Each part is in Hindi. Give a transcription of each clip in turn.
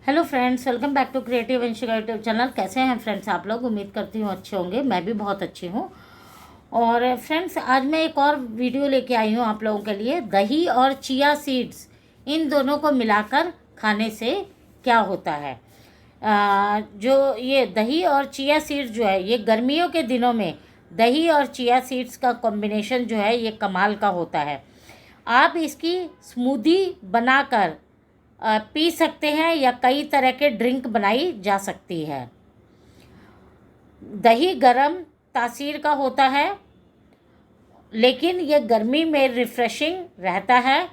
Hello friends, welcome back to creative Vanshika YouTube channel. कैसे हैं फ्रेंड्स आप लोग? उम्मीद करती हूँ अच्छे होंगे। मैं भी बहुत अच्छी हूँ। और फ्रेंड्स, आज मैं एक और वीडियो लेके आई हूँ आप लोगों के लिए। दही और चिया सीड्स, इन दोनों को मिलाकर खाने से क्या होता है। जो ये दही और चिया सीड्स जो है, ये गर्मियों के दिनों में दही और चिया सीड्स का कॉम्बिनेशन जो है ये कमाल का होता है। आप इसकी स्मूदी बनाकर पी सकते हैं या कई तरह के ड्रिंक बनाई जा सकती है। दही गर्म तासीर का होता है, लेकिन ये गर्मी में रिफ्रेशिंग रहता है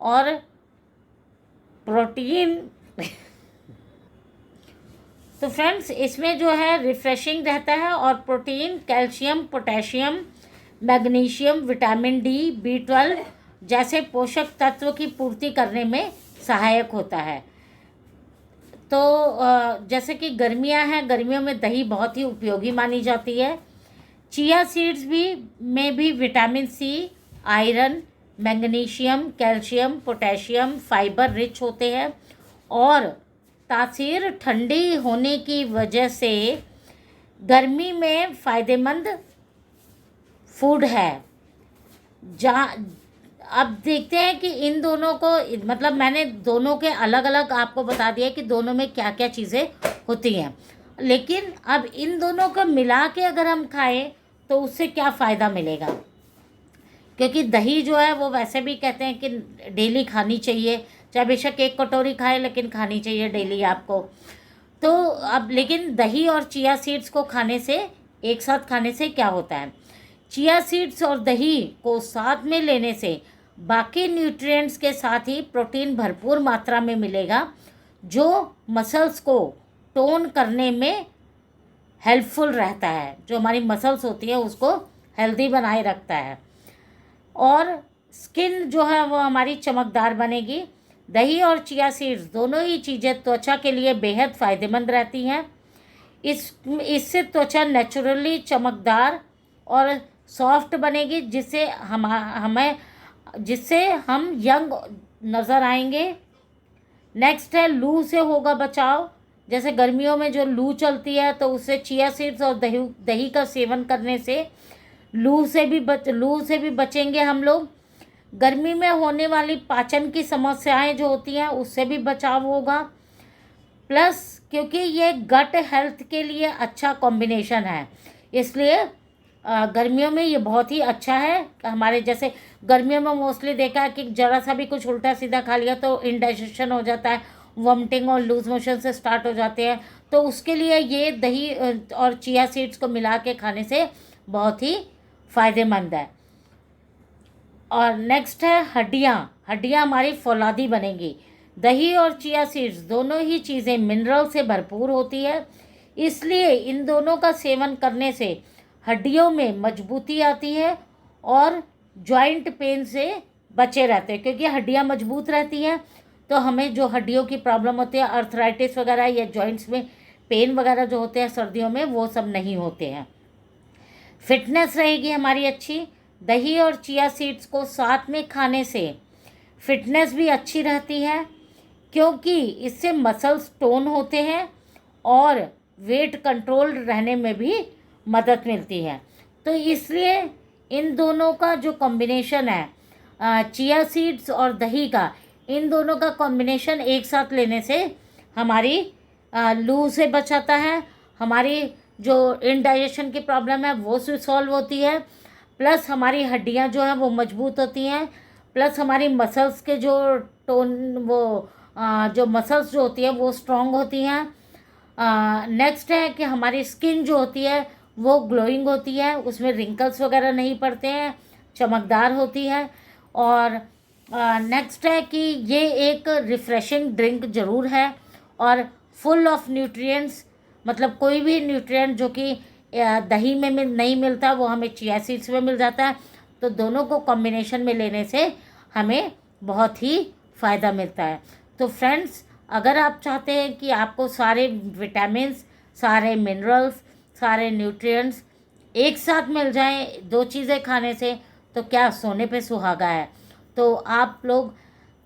और प्रोटीन तो फ्रेंड्स, इसमें जो है रिफ्रेशिंग रहता है और protein, calcium, potassium, magnesium, vitamin D, B12 जैसे पोषक तत्व की पूर्ति करने में सहायक होता है। तो जैसे कि गर्मियां हैं, गर्मियों में दही बहुत ही उपयोगी मानी जाती है। चिया सीड्स में भी vitamin C, iron, magnesium, calcium, potassium, fibre rich होते हैं और तासीर ठंडी होने की वजह से गर्मी में फ़ायदेमंद फूड है। जहाँ अब देखते हैं कि इन दोनों को, मतलब मैंने दोनों के अलग अलग आपको बता दिया कि दोनों में क्या क्या चीज़ें होती हैं, लेकिन अब इन दोनों को मिला के अगर हम खाएं तो उससे क्या फ़ायदा मिलेगा। क्योंकि दही जो है वो वैसे भी कहते हैं कि डेली खानी चाहिए, चाहे बेशक एक कटोरी खाए लेकिन खानी चाहिए डेली आपको। तो अब लेकिन दही और चिया सीड्स को खाने से, एक साथ खाने से क्या होता है। चिया सीड्स और दही को साथ में लेने से बाकी न्यूट्रिएंट्स के साथ ही प्रोटीन भरपूर मात्रा में मिलेगा, जो मसल्स को टोन करने में हेल्पफुल रहता है। जो हमारी मसल्स होती है उसको हेल्दी बनाए रखता है और स्किन जो है वो हमारी चमकदार बनेगी। दही और चिया सीड्स दोनों ही चीज़ें त्वचा के लिए बेहद फ़ायदेमंद रहती हैं। इससे त्वचा नेचुरली चमकदार और सॉफ्ट बनेगी, जिससे हम यंग नज़र आएंगे। नेक्स्ट है, लू से होगा बचाव। जैसे गर्मियों में जो लू चलती है तो उससे चिया सीड्स और दही का सेवन करने से लू से भी बचेंगे हम लोग। गर्मी में होने वाली पाचन की समस्याएं जो होती हैं उससे भी बचाव होगा। प्लस क्योंकि ये गट हेल्थ के लिए अच्छा कॉम्बिनेशन है, इसलिए गर्मियों में ये बहुत ही अच्छा है। हमारे जैसे गर्मियों में मोस्टली देखा है कि ज़रा सा भी कुछ उल्टा सीधा खा लिया तो इंडाइजेशन हो जाता है, वॉमिटिंग और लूज मोशन से स्टार्ट हो जाते हैं। तो उसके लिए ये दही और चिया सीड्स को मिला के खाने से बहुत ही फ़ायदेमंद है। और नेक्स्ट है, हड्डियाँ हमारी फौलादी बनेंगी। दही और चिया सीड्स दोनों ही चीज़ें मिनरल से भरपूर होती है, इसलिए इन दोनों का सेवन करने से हड्डियों में मजबूती आती है और जॉइंट पेन से बचे रहते हैं। क्योंकि हड्डियाँ मजबूत रहती हैं तो हमें जो हड्डियों की प्रॉब्लम होती है, अर्थराइटिस वगैरह या जॉइंट्स में पेन वगैरह जो होते हैं सर्दियों में, वो सब नहीं होते हैं। फिटनेस रहेगी हमारी अच्छी। दही और चिया सीड्स को साथ में खाने से फिटनेस भी अच्छी रहती है, क्योंकि इससे मसल्स टोन होते हैं और वेट कंट्रोल रहने में भी मदद मिलती है। तो इसलिए इन दोनों का जो कॉम्बिनेशन है, चिया सीड्स और दही का, इन दोनों का कॉम्बिनेशन एक साथ लेने से हमारी लू से बचाता है, हमारी जो इनडाइजेशन की प्रॉब्लम है वो सॉल्व होती है, प्लस हमारी हड्डियां जो हैं वो मजबूत होती हैं, प्लस हमारी मसल्स के जो जो मसल्स जो होती है वो स्ट्रॉन्ग होती हैं। नेक्स्ट है कि हमारी स्किन जो होती है वो ग्लोइंग होती है, उसमें रिंकल्स वगैरह नहीं पड़ते हैं, चमकदार होती है। और नेक्स्ट है कि ये एक रिफ़्रेशिंग ड्रिंक ज़रूर है और फुल ऑफ न्यूट्रिएंट्स, मतलब कोई भी न्यूट्रिएंट जो कि दही में नहीं मिलता वो हमें चिया सीड्स में मिल जाता है। तो दोनों को कॉम्बिनेशन में लेने से हमें बहुत ही फ़ायदा मिलता है। तो फ्रेंड्स, अगर आप चाहते हैं कि आपको सारे विटामिन्स, सारे मिनरल्स, सारे न्यूट्रिएंट्स एक साथ मिल जाएं दो चीज़ें खाने से, तो क्या सोने पे सुहागा है। तो आप लोग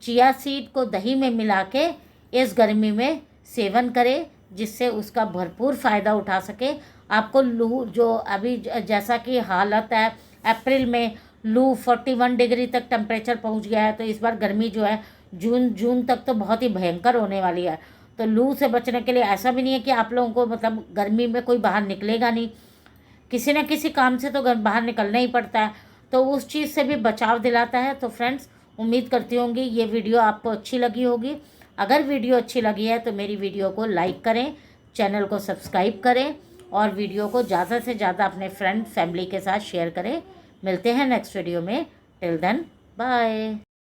चिया सीड को दही में मिला के इस गर्मी में सेवन करे, जिससे उसका भरपूर फ़ायदा उठा सके। आपको लू जो अभी जैसा कि हालत है, अप्रैल में लू 41 डिग्री तक टेम्परेचर पहुंच गया है, तो इस बार गर्मी जो है जून तक तो बहुत ही भयंकर होने वाली है। तो लू से बचने के लिए ऐसा भी नहीं है कि आप लोगों को मतलब गर्मी में कोई बाहर निकलेगा नहीं, किसी न किसी काम से तो बाहर निकलना ही पड़ता है, तो उस चीज़ से भी बचाव दिलाता है। तो फ्रेंड्स, उम्मीद करती होंगी ये वीडियो आपको अच्छी लगी होगी। अगर वीडियो अच्छी लगी है तो मेरी वीडियो को लाइक करें, चैनल को सब्सक्राइब करें और वीडियो को ज़्यादा से ज़्यादा अपने फ्रेंड फैमिली के साथ शेयर करें। मिलते हैं नेक्स्ट वीडियो में। Till then, bye.